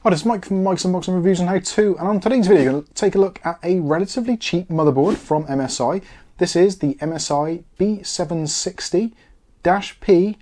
Hi, this is Mike from Mike's Unboxing Reviews and How To, and on today's video, I'm going to take a look at a relatively cheap motherboard from MSI. This is the MSI B760-P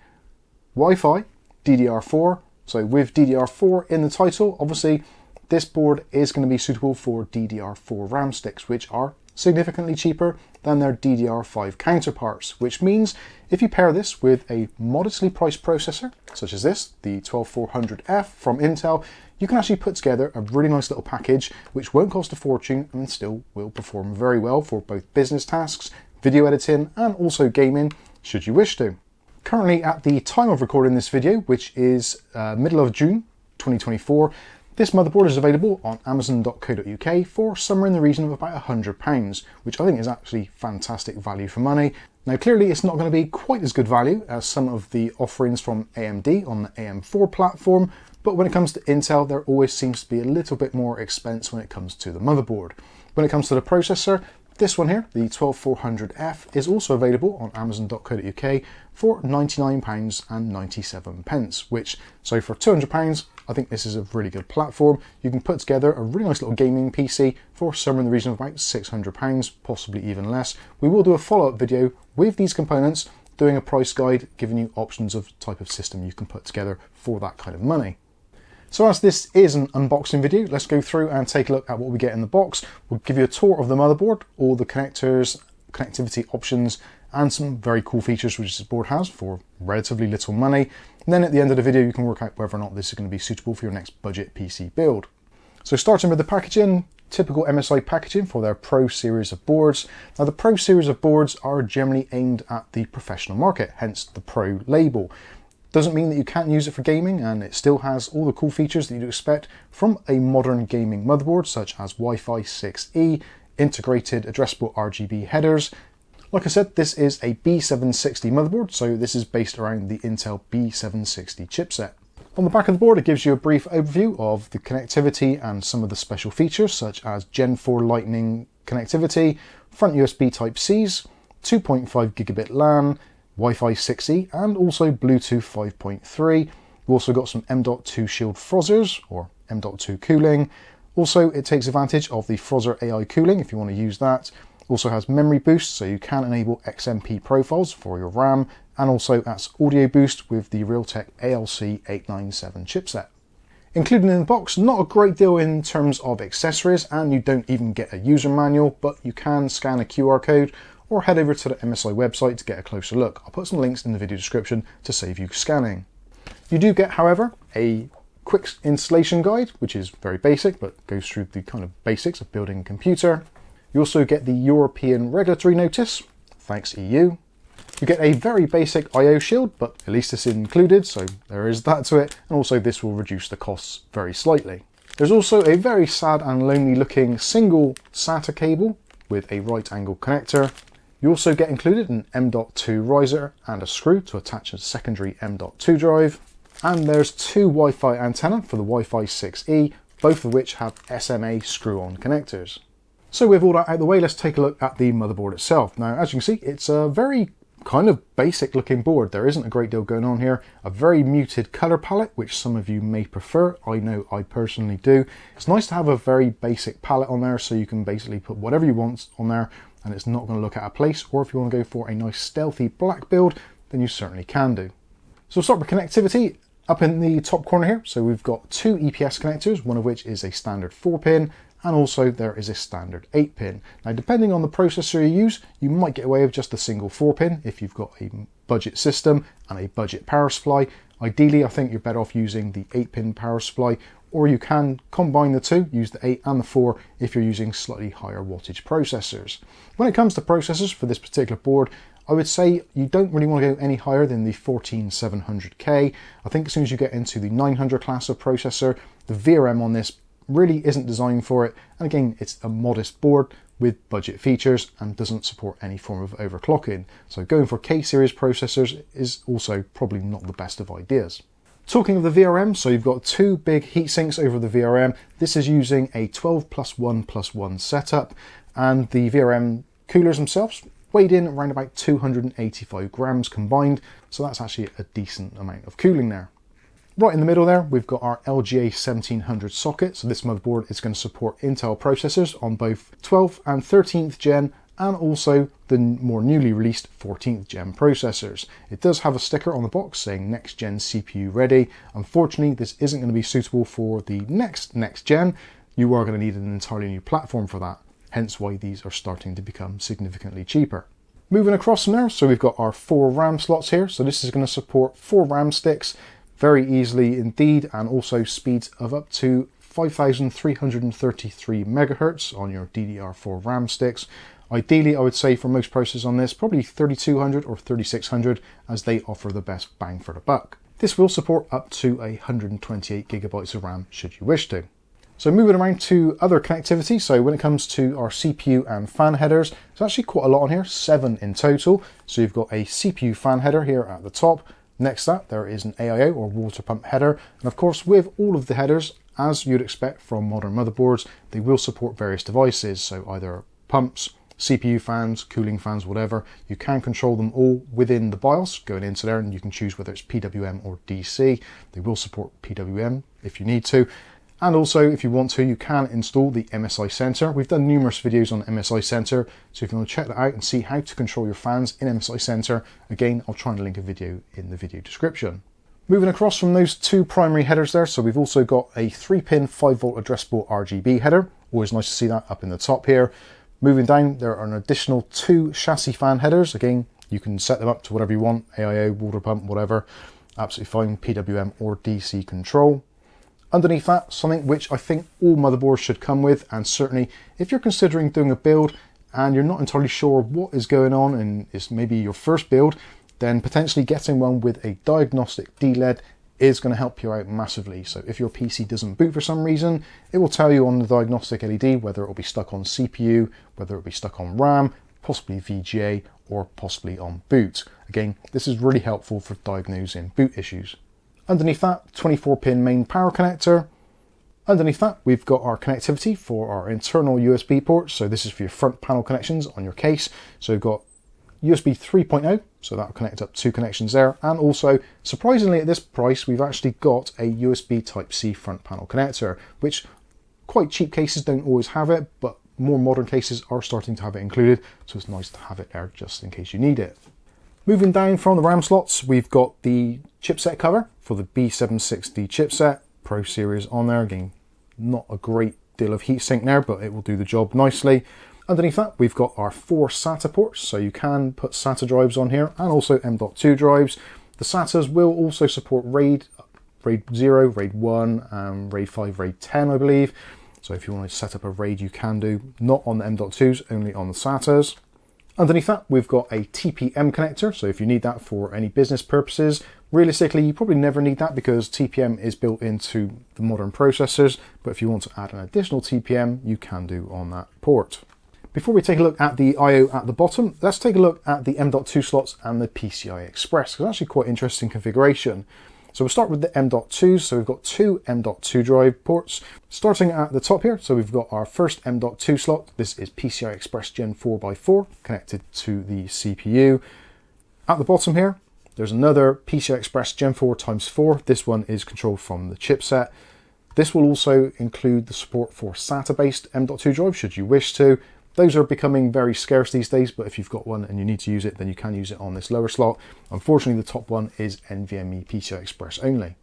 Wi-Fi DDR4. So with DDR4 in the title, obviously this board is going to be suitable for DDR4 RAM sticks, which are significantly cheaper than their DDR5 counterparts, which means if you pair this with a modestly priced processor, such as this, the 12400F from Intel, you can actually put together a really nice little package which won't cost a fortune and still will perform very well for both business tasks, video editing, and also gaming, should you wish to. Currently, at the time of recording this video, which is middle of June 2024, this motherboard is available on Amazon.co.uk for somewhere in the region of about £100, which I think is actually fantastic value for money. Now clearly it's not going to be quite as good value as some of the offerings from AMD on the AM4 platform, but when it comes to Intel, there always seems to be a little bit more expense when it comes to the motherboard. When it comes to the processor, this one here, the 12400F, is also available on Amazon.co.uk for £99.97, which, so for £200, I think this is a really good platform. You can put together a really nice little gaming PC for somewhere in the region of about £600, possibly even less. We will do a follow-up video with these components, doing a price guide, giving you options of type of system you can put together for that kind of money. So as this is an unboxing video, let's go through and take a look at what we get in the box. We'll give you a tour of the motherboard, all the connectors, connectivity options, and some very cool features which this board has for relatively little money. And then at the end of the video, you can work out whether or not this is going to be suitable for your next budget PC build. So starting with the packaging, typical MSI packaging for their Pro series of boards. Now the Pro series of boards are generally aimed at the professional market, hence the Pro label. Doesn't mean that you can't use it for gaming, and it still has all the cool features that you'd expect from a modern gaming motherboard, such as Wi-Fi 6E, integrated addressable RGB headers. Like I said, this is a B760 motherboard, so this is based around the Intel B760 chipset. On the back of the board, it gives you a brief overview of the connectivity and some of the special features, such as Gen 4 Lightning connectivity, front USB Type-Cs, 2.5 gigabit LAN, Wi-Fi 6E, and also Bluetooth 5.3. We've also got some M.2 Shield Frozzers, or M.2 cooling. Also, it takes advantage of the Frozzer AI cooling if you want to use that. Also has memory boost, so you can enable XMP profiles for your RAM, and also that's audio boost with the Realtek ALC897 chipset. Included in the box, not a great deal in terms of accessories, and you don't even get a user manual, but you can scan a QR code or head over to the MSI website to get a closer look. I'll put some links in the video description to save you scanning. You do get, however, a quick installation guide, which is very basic, but goes through the kind of basics of building a computer. You also get the European regulatory notice, thanks EU. You get a very basic I/O shield, but at least it's included, so there is that to it, and also this will reduce the costs very slightly. There's also a very sad and lonely looking single SATA cable with a right angle connector. You also get included an M.2 riser and a screw to attach a secondary M.2 drive. And there's two Wi-Fi antennas for the Wi-Fi 6E, both of which have SMA screw-on connectors. So with all that out of the way, let's take a look at the motherboard itself. Now, as you can see, it's a very kind of basic looking board. There isn't a great deal going on here. A very muted color palette, which some of you may prefer. I know I personally do. It's nice to have a very basic palette on there, so you can basically put whatever you want on there and it's not going to look out of place. Or if you want to go for a nice stealthy black build, then you certainly can do. So we'll start with connectivity. Up in the top corner here, so we've got two EPS connectors, one of which is a standard 4-pin, and also there is a standard 8-pin. Now depending on the processor you use, you might get away with just a single 4-pin if you've got a budget system and a budget power supply. Ideally, I think you're better off using the 8-pin power supply, or you can combine the two, use the 8 and the 4 if you're using slightly higher wattage processors. When it comes to processors for this particular board, I would say you don't really want to go any higher than the 14700K. I think as soon as you get into the 900 class of processor, the VRM on this really isn't designed for it. And again, it's a modest board with budget features and doesn't support any form of overclocking. So going for K-series processors is also probably not the best of ideas. Talking of the VRM, so you've got two big heat sinks over the VRM. This is using a 12+1+1 setup, and the VRM coolers themselves weighed in around about 285 grams combined, so that's actually a decent amount of cooling there. Right in the middle there, we've got our LGA 1700 socket. So this motherboard is going to support Intel processors on both 12th and 13th gen, and also the more newly released 14th gen processors. It does have a sticker on the box saying next gen CPU ready. Unfortunately, this isn't going to be suitable for the next gen. You are going to need an entirely new platform for that. Hence why these are starting to become significantly cheaper. Moving across from there, so we've got our 4 RAM slots here. So this is going to support 4 RAM sticks very easily indeed, and also speeds of up to 5,333 megahertz on your DDR4 RAM sticks. Ideally, I would say for most processors on this, probably 3200 or 3600, as they offer the best bang for the buck. This will support up to 128 gigabytes of RAM should you wish to. So moving around to other connectivity, so when it comes to our CPU and fan headers, there's actually quite a lot on here, 7 in total. So you've got a CPU fan header here at the top. Next to that, there is an AIO or water pump header. And of course, with all of the headers, as you'd expect from modern motherboards, they will support various devices. So either pumps, CPU fans, cooling fans, whatever. You can control them all within the BIOS, going into there, and you can choose whether it's PWM or DC. They will support PWM if you need to. And also, if you want to, you can install the MSI sensor. We've done numerous videos on MSI sensor, so if you want to check that out and see how to control your fans in MSI sensor, again, I'll try and link a video in the video description. Moving across from those 2 primary headers there, so we've also got a 3-pin 5-volt addressable RGB header. Always nice to see that up in the top here. Moving down, there are an additional 2 chassis fan headers. Again, you can set them up to whatever you want, AIO, water pump, whatever. Absolutely fine, PWM or DC control. Underneath that, something which I think all motherboards should come with, and certainly if you're considering doing a build and you're not entirely sure what is going on and it's maybe your first build, then potentially getting one with a diagnostic DLED is going to help you out massively. So if your PC doesn't boot for some reason, it will tell you on the diagnostic LED whether it will be stuck on CPU, whether it will be stuck on RAM, possibly VGA, or possibly on boot. Again, this is really helpful for diagnosing boot issues. Underneath that, 24-pin main power connector. Underneath that, we've got our connectivity for our internal USB ports. So this is for your front panel connections on your case. So we've got USB 3.0, so that'll connect up 2 connections there. And also, surprisingly at this price, we've actually got a USB Type-C front panel connector, which quite cheap cases don't always have it, but more modern cases are starting to have it included. So it's nice to have it there just in case you need it. Moving down from the RAM slots, we've got the chipset cover for the B760 chipset, Pro Series on there. Again, not a great deal of heatsink there, but it will do the job nicely. Underneath that, we've got our 4 SATA ports, so you can put SATA drives on here, and also M.2 drives. The SATAs will also support RAID 0, RAID 1, RAID 5, RAID 10, I believe. So if you want to set up a RAID, you can do, not on the M.2s, only on the SATAs. Underneath that, we've got a TPM connector, so if you need that for any business purposes, realistically, you probably never need that because TPM is built into the modern processors, but if you want to add an additional TPM, you can do on that port. Before we take a look at the I/O at the bottom, let's take a look at the M.2 slots and the PCI Express, because it's actually quite interesting configuration. So we'll start with the M.2s, so we've got 2 M.2 drive ports. Starting at the top here, so we've got our first M.2 slot. This is PCI Express Gen 4x4 connected to the CPU. At the bottom here, there's another PCI Express Gen 4x4. This one is controlled from the chipset. This will also include the support for SATA-based M.2 drive, should you wish to. Those are becoming very scarce these days, but if you've got one and you need to use it, then you can use it on this lower slot. Unfortunately, the top one is NVMe PCI Express only.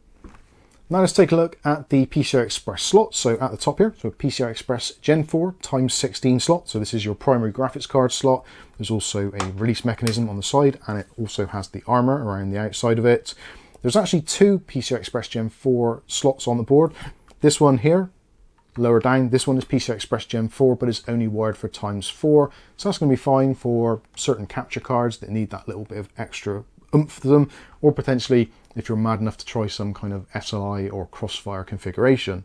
Now let's take a look at the PCI Express slot. So at the top here, so PCI Express Gen 4 x 16 slot. So this is your primary graphics card slot. There's also a release mechanism on the side, and it also has the armor around the outside of it. There's actually 2 PCI Express Gen 4 slots on the board. This one here, lower down, this one is PCI Express Gen 4, but it's only wired for ×4. So that's going to be fine for certain capture cards that need that little bit of extra oomph to them, or potentially if you're mad enough to try some kind of SLI or crossfire configuration.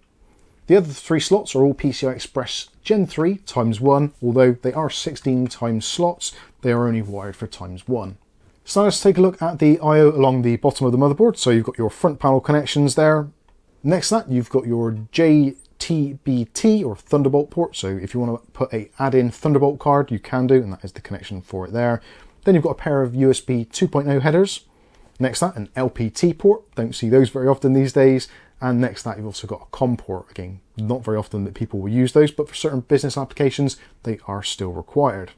The other 3 slots are all PCI Express Gen 3 ×1, although they are 16 times slots, they are only wired for ×1. So now let's take a look at the I/O along the bottom of the motherboard. So you've got your front panel connections there. Next to that, you've got your JTBT or Thunderbolt port. So if you want to put a add-in Thunderbolt card, you can do, and that is the connection for it there. Then you've got a pair of USB 2.0 headers. Next to that, an LPT port. Don't see those very often these days. And next to that, you've also got a COM port. Again, not very often that people will use those, but for certain business applications, they are still required.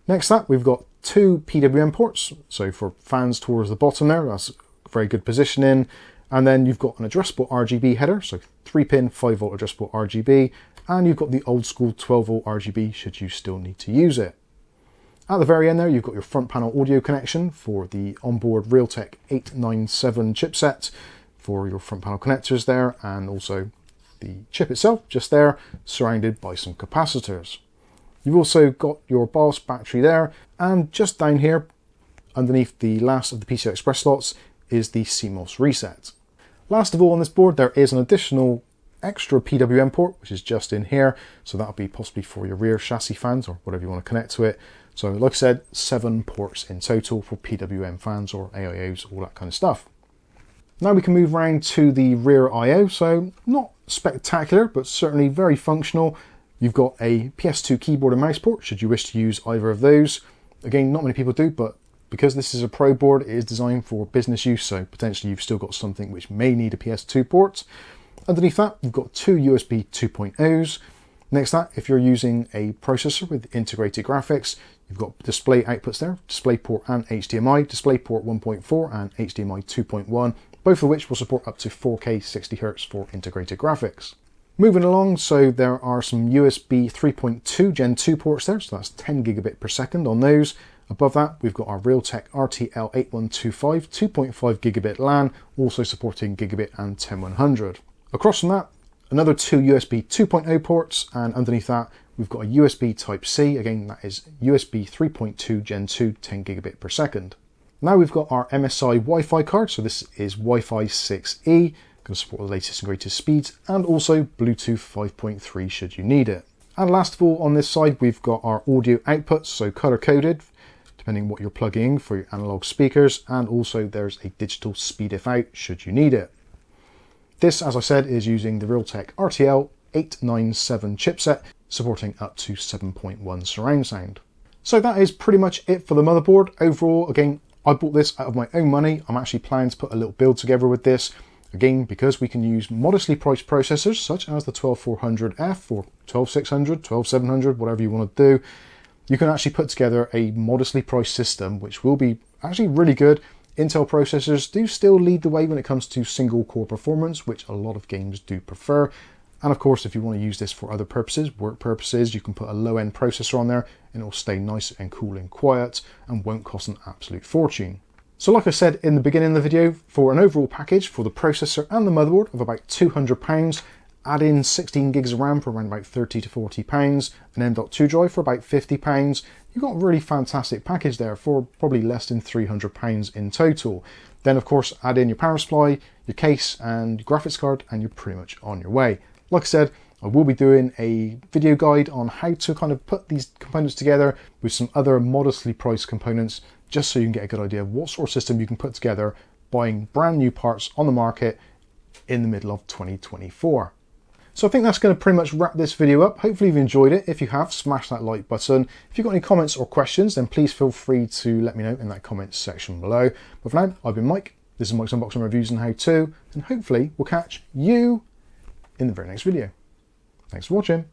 Next to that, we've got 2 PWM ports. So for fans towards the bottom there, that's very good positioning. And then you've got an addressable RGB header, so 3-pin 5V addressable RGB, and you've got the old school 12V RGB should you still need to use it. At the very end there, you've got your front panel audio connection for the onboard Realtek 897 chipset for your front panel connectors there, and also the chip itself just there, surrounded by some capacitors. You've also got your BIOS battery there, and just down here, underneath the last of the PCI Express slots, is the CMOS reset. Last of all on this board, there is an additional extra PWM port, which is just in here. So that'll be possibly for your rear chassis fans or whatever you want to connect to it. So like I said, 7 ports in total for PWM fans or AIOs, all that kind of stuff. Now we can move around to the rear I/O. So not spectacular, but certainly very functional. You've got a PS2 keyboard and mouse port, should you wish to use either of those. Again, not many people do, but because this is a Pro board, it is designed for business use, so potentially you've still got something which may need a PS2 port. Underneath that, you've got 2 USB 2.0s. Next to that, if you're using a processor with integrated graphics, you've got display outputs there, DisplayPort and HDMI, DisplayPort 1.4 and HDMI 2.1, both of which will support up to 4K 60Hz for integrated graphics. Moving along, so there are some USB 3.2 Gen 2 ports there, so that's 10 gigabit per second on those. Above that, we've got our Realtek RTL8125 2.5 gigabit LAN, also supporting gigabit and 10100. Across from that, another 2 USB 2.0 ports, and underneath that, we've got a USB Type-C. Again, that is USB 3.2 Gen 2 10 gigabit per second. Now we've got our MSI Wi-Fi card, so this is Wi-Fi 6E, going to support the latest and greatest speeds, and also Bluetooth 5.3 should you need it. And last of all, on this side, we've got our audio outputs, so color-coded, depending what you're plugging in for your analog speakers, and also there's a digital speed-if out should you need it. This, as I said, is using the Realtek RTL897 chipset, supporting up to 7.1 surround sound. So that is pretty much it for the motherboard. Overall, again, I bought this out of my own money. I'm actually planning to put a little build together with this. Again, because we can use modestly priced processors, such as the 12400F or 12600, 12700, whatever you want to do, you can actually put together a modestly priced system, which will be actually really good. Intel processors do still lead the way when it comes to single core performance, which a lot of games do prefer. And of course, if you want to use this for other purposes, work purposes, you can put a low-end processor on there and it will stay nice and cool and quiet and won't cost an absolute fortune. So like I said in the beginning of the video, for an overall package for the processor and the motherboard of about £200, add in 16 gigs of RAM for around about £30 to £40, an M.2 drive for about £50. You've got a really fantastic package there for probably less than £300 in total. Then of course, add in your power supply, your case and your graphics card, and you're pretty much on your way. Like I said, I will be doing a video guide on how to kind of put these components together with some other modestly priced components, just so you can get a good idea of what sort of system you can put together buying brand new parts on the market in the middle of 2024. So I think that's going to pretty much wrap this video up. Hopefully you've enjoyed it. If you have, smash that like button. If you've got any comments or questions, then please feel free to let me know in that comments section below. But for now, I've been Mike. This is Mike's Unboxing Reviews and How To, and hopefully we'll catch you in the very next video. Thanks for watching.